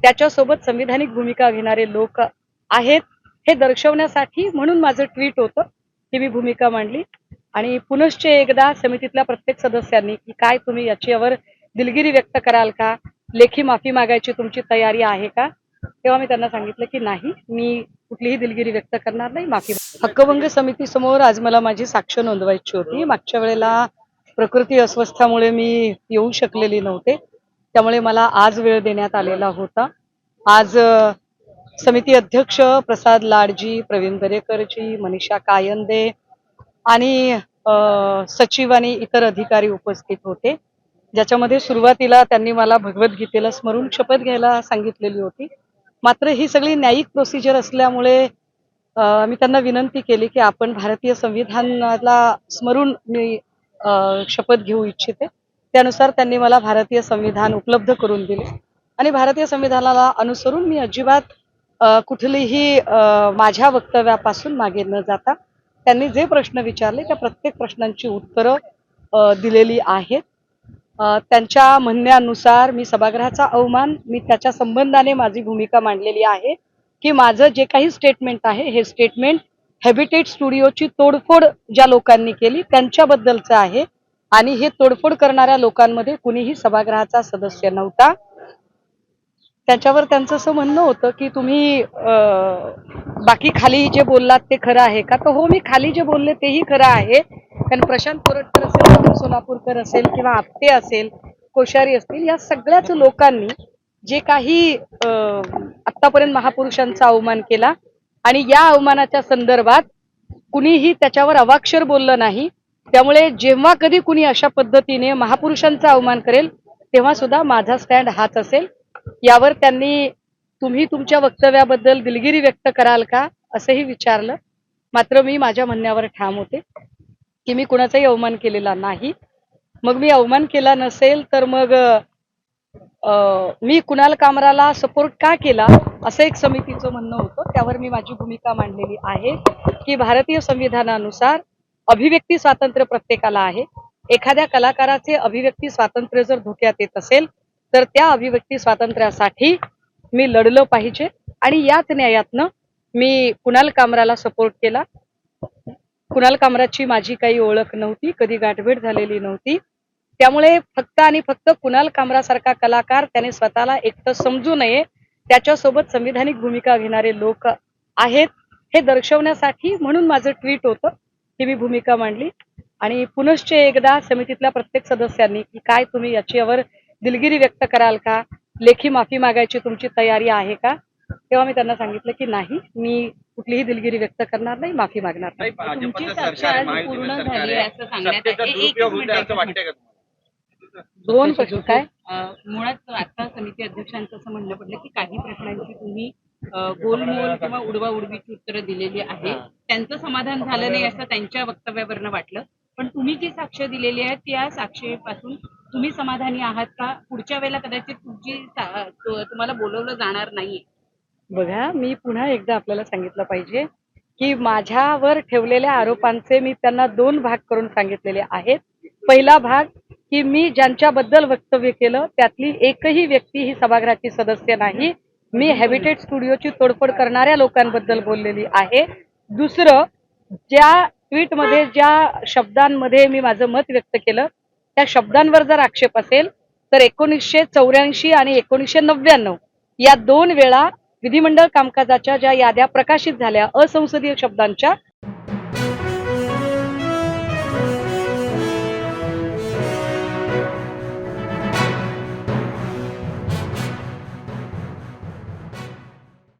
त्याच्यासोबत संविधानिक भूमिका घेणारे लोक आहेत हे दर्शवण्यासाठी म्हणून माझं ट्विट होतं की मी भूमिका मांडली आणि पुनश्च एकदा समितीतल्या प्रत्येक सदस्यांनी की काय तुम्ही याच्यावर दिलगिरी व्यक्त कराल का, लेखी माफी मागायची तुमची तयारी आहे का, तेव्हा मी त्यांना सांगितलं की नाही, मी कुठलीही दिलगिरी व्यक्त करणार नाही, माफी. हक्कभंग समितीसमोर आज मला माझी साक्ष नोंदवायची होती. मागच्या वेळेला प्रकृती अस्वस्थामुळे मी येऊ शकलेली नव्हते, त्यामुळे मला आज वेळ देण्यात आलेला होता. आज समिती अध्यक्ष प्रसाद लाडजी, प्रवीण दरेकरजी, मनीषा कायंदे आणि सचिव आणि इतर अधिकारी उपस्थित होते, ज्याच्यामध्ये सुरुवातीला त्यांनी मला भगवद्गीतेला स्मरून शपथ घ्यायला सांगितलेली होती. मात्र ही सगळी न्यायिक प्रोसिजर असल्यामुळे मी त्यांना विनंती केली की आपण भारतीय संविधानाला स्मरून मी शपथ घेऊ इच्छिते. त्यानुसार त्यांनी मला भारतीय संविधान उपलब्ध करून दिले आणि भारतीय संविधानाला अनुसरून मी अजिबात कुठलीही माझ्या वक्तव्यापासून मागे न जाता त्यांनी जे प्रश्न विचारले त्या प्रत्येक प्रश्नांची उत्तरं दिलेली आहेत. त्यांच्या म्हणण्यानुसार मी सभागृहाचा अवमान, मी त्याच्या संबंधाने माझी भूमिका मांडलेली आहे की माझं जे काही स्टेटमेंट आहे हे स्टेटमेंट हॅबिटेट स्टुडिओची तोडफोड ज्या लोकांनी केली त्यांच्याबद्दलचं आहे आणि हे तोडफोड करणाऱ्या लोकांमध्ये कुणीही सभागृहाचा सदस्य नव्हता. त्याच्यावर त्यांचं असं म्हणणं होतं की तुम्ही बाकी खाली जे बोललात ते खरं आहे का, तर हो, मी खाली जे बोलले तेही खरं आहे. कारण प्रशांत कोरटकर असेल, अतुल सोलापूरकर असेल किंवा आपटे असेल, कोश्यारी असतील, या सगळ्याच लोकांनी जे काही आतापर्यंत महापुरुषांचा अवमान केला आणि या अवमानाच्या संदर्भात कुणीही त्याच्यावर अवाक्षर बोललं नाही. त्यामुळे जेव्हा कधी कुणी अशा पद्धतीने महापुरुषांचा अवमान करेल तेव्हा सुद्धा माझा स्टँड हाच असेल. यावर त्यांनी तुम्ही तुमच्या वक्तव्याबद्दल दिलगिरी व्यक्त कराल का असंही विचारलं. मात्र मी माझ्या म्हणण्यावर ठाम होते की मी कुणाचाही अवमान केलेला नाही. मग मी अवमान केला नसेल तर मग मी कुणाल कामराला सपोर्ट का केला असं एक समितीचं म्हणणं होतं. त्यावर मी माझी भूमिका मांडलेली आहे की भारतीय संविधानानुसार अभिव्यक्ती स्वातंत्र्य प्रत्येकाला आहे. एखाद्या कलाकाराचे अभिव्यक्ती स्वातंत्र्य जर धोक्यात येत असेल तर त्या अभिव्यक्ती स्वातंत्र्यासाठी मी लढलं पाहिजे आणि याच न्यायातनं मी कुणाल कामराला सपोर्ट केला. कुणाल कामराची माझी काही ओळख नव्हती, कधी गाठभेट झालेली नव्हती. त्यामुळे फक्त आणि फक्त कुणाल कामरासारखा कलाकार त्याने स्वतःला एकटं समजू नये, त्याच्यासोबत संविधानिक भूमिका घेणारे लोक आहेत हे दर्शवण्यासाठी म्हणून माझं ट्विट होतं की मी भूमिका मांडली आणि पुनश्च एकदा समितीतल्या प्रत्येक सदस्यांनी की काय तुम्ही याच्यावर दिलगिरी व्यक्त कराल का, लेखी माफी मागायची तुमची तयारी आहे का, तेव्हा मी त्यांना सांगितलं की नाही, मी कुठलीही दिलगिरी व्यक्त करणार नाही, माफी मागणार नाही. तुमची चर्चा आज पूर्ण झाली असं सांगण्यात येते. दोन प्रश्न काय मुळात आता समिती अध्यक्षांचं असं म्हणणं पडलं की काही प्रश्नांची तुम्ही गोलमोल किंवा उडवाउडवीची उत्तरं दिलेली आहे, त्यांचं समाधान झालं नाही असं त्यांच्या वक्तव्यावरनं वाटलं. पण तुम्ही जी साक्ष दिलेली आहे त्या साक्षीपासून तुम्ही समाधानी आहात का? पुढच्या वेळेला कदाचित तुम्हाला बोलवलं जाणार नाहीये. बघा, मी पुन्हा एकदा आपल्याला सांगितलं पाहिजे की माझ्यावर ठेवलेल्या आरोपांचे मी त्यांना दोन भाग करून सांगितलेले आहेत. पहिला भाग की मी ज्यांच्याबद्दल वक्तव्य केलं त्यातली एकही व्यक्ती ही सभागृहाची सदस्य नाही. मी हॅबिटेट स्टुडिओची तोडफोड करणाऱ्या लोकांबद्दल बोललेली आहे. दुसरं, ज्या ट्विटमध्ये ज्या शब्दांमध्ये मी माझं मत व्यक्त केलं त्या शब्दांवर जर आक्षेप असेल तर 1984 आणि 1999 या 2 वेळा विधिमंडळ कामकाजाच्या ज्या याद्या प्रकाशित झाल्या असंसदीय शब्दांच्या